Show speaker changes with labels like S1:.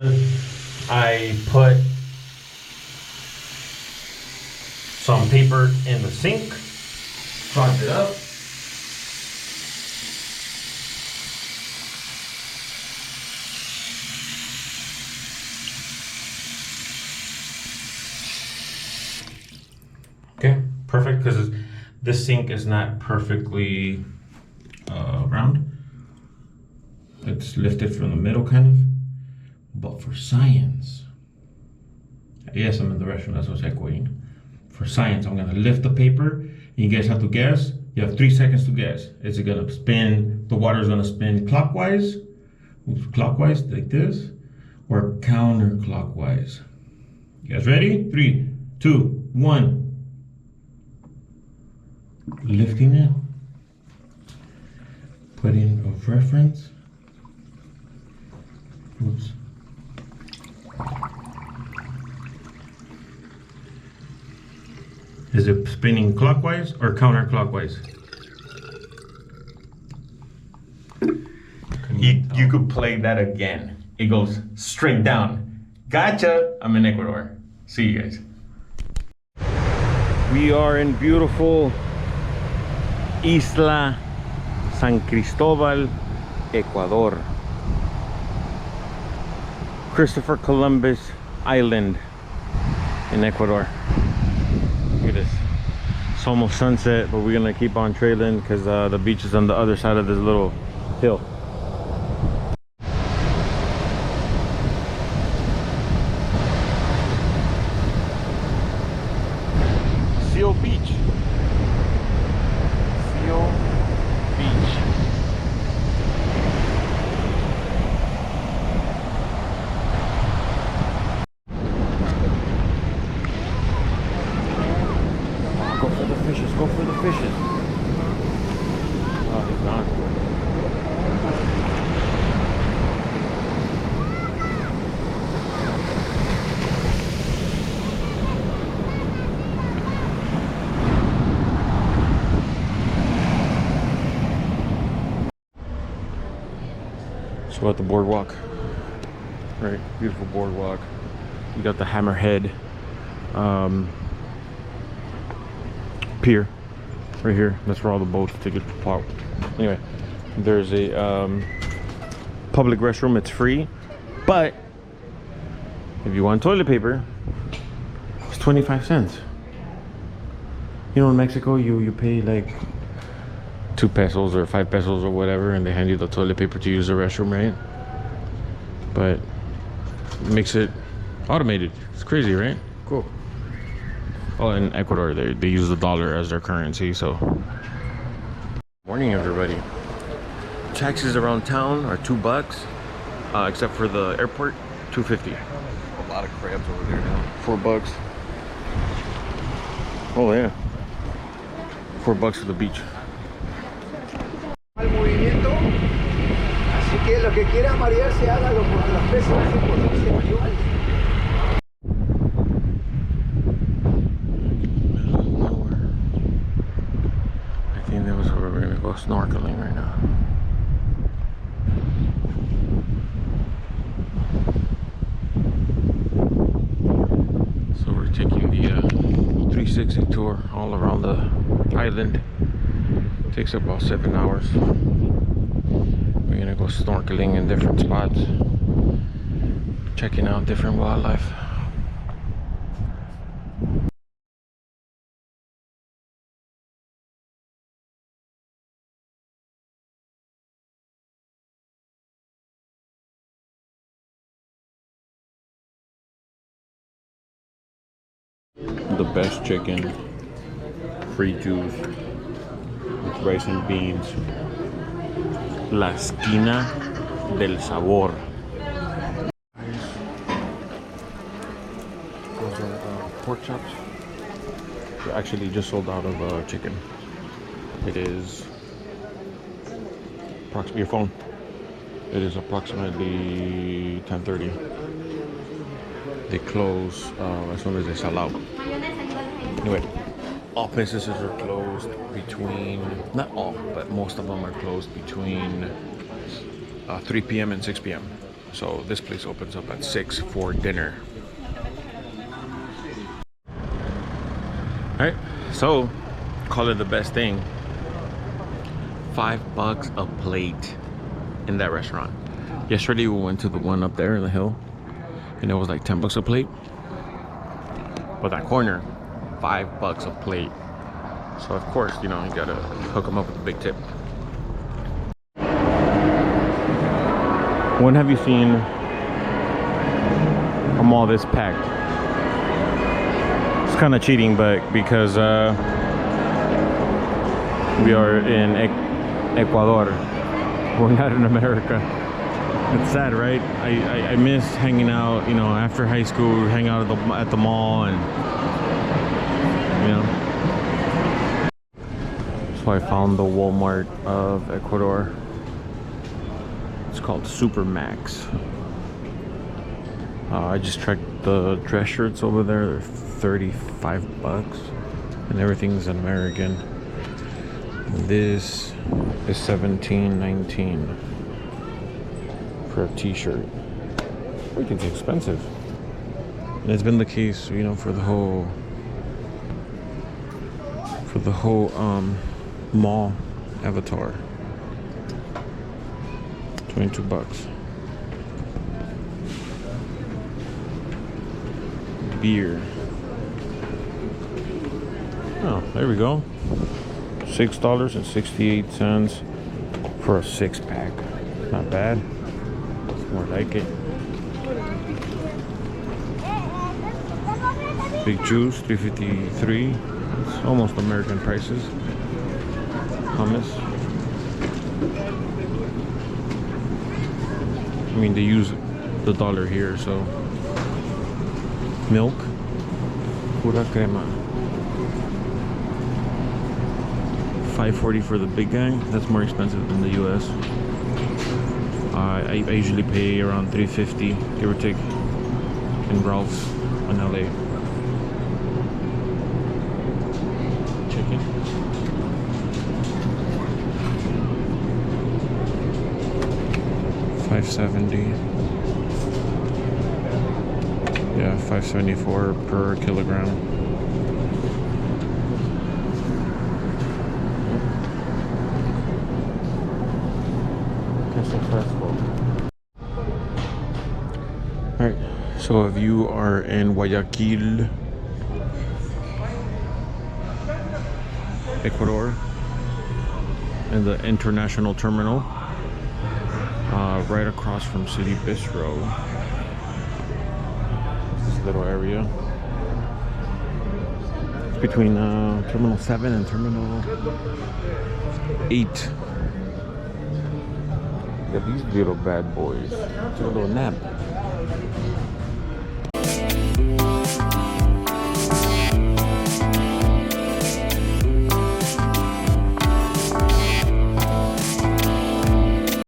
S1: I put some paper in the sink, fogged it up. Okay, perfect, because this sink is not perfectly round. It's lifted from the middle, kind of. But for science, yes, I'm in the restroom, that's what's echoing. For science, I'm gonna lift the paper, and you guys have to guess. You have 3 seconds to guess. Is it gonna spin, the water is gonna spin clockwise, like this, or counterclockwise? You guys ready? 3, 2, 1. Lifting it. Putting a reference. Oops. Is it spinning clockwise or counterclockwise? You could play that again. It goes straight down. Gotcha! I'm in Ecuador. See you guys. We are in beautiful Isla San Cristobal, Ecuador. Christopher Columbus Island in Ecuador. Look at this. It's almost sunset, but we're gonna keep on trailing because the beach is on the other side of this little hill. Seal Beach. Seal Beach. Go for the fishes, go for the fishes. Oh, he's not. So we're at the boardwalk. Right, beautiful boardwalk. You got the Hammerhead pier right here. That's where all the boats take it apart. Anyway, there's a public restroom. It's free, but if you want toilet paper, it's 25 cents. You know, in Mexico, you pay like 2 pesos or 5 pesos or whatever, and they hand you the toilet paper to use the restroom, right? But it makes it automated. It's crazy, right? Cool. Oh, in Ecuador, they use the dollar as their currency, so. Morning, everybody. Taxis around town are $2, except for the airport, $2.50.
S2: A lot of crabs over there now.
S1: $4. Oh yeah. $4 for the beach.
S3: Al movimiento, así que lo que quiera marearse hágalo porque las pesas hacen por igual.
S1: I think that was where we're gonna go snorkeling right now. So we're taking the 360 tour all around the island. Takes about 7 hours. We're gonna go snorkeling in different spots, checking out different wildlife. The best chicken, free juice, with rice and beans. La esquina del sabor. Those are pork chops. They actually just sold out of chicken. It is approximately, your phone. It is approximately 10:30. They close as soon as they sell out. Anyway, all businesses are closed between, not all, but most of them are closed between 3 p.m. and 6 p.m. So this place opens up at 6 for dinner. All right, so call it the best thing. $5 a plate in that restaurant. Yesterday we went to the one up there in the hill, and it was like $10 a plate. But that corner, $5 a plate. So of course, you know, you gotta hook them up with a big tip. When have you seen a mall this packed? It's kind of cheating, but because we are in Ecuador, we're not in America. It's sad, right? I miss hanging out, you know, after high school, hang out at the mall, and you know. So I found the Walmart of Ecuador. It's called Supermax. I just checked the dress shirts over there. They're $35, and everything's in American. This is $17.19 for a t-shirt. Everything's expensive, and it's been the case, you know, for the whole mall avatar. $22. Beer. Oh, there we go. $6.68 for a 6-pack. Not bad. It's more like it. Big juice, $3.53. It's almost American prices. Hummus. I mean, they use the dollar here, so. Milk. Pura crema. $5.40 for the big guy. That's more expensive than the US. I usually pay around $3.50, give or take, in Ralph's in LA. Chicken. $5.70. Yeah, $5.74 per kilogram. Alright, so if you are in Guayaquil, Ecuador, in the international terminal, right across from City Bistro, this little area. It's between Terminal 7 and Terminal 8. Look at these little bad boys. Take a little nap.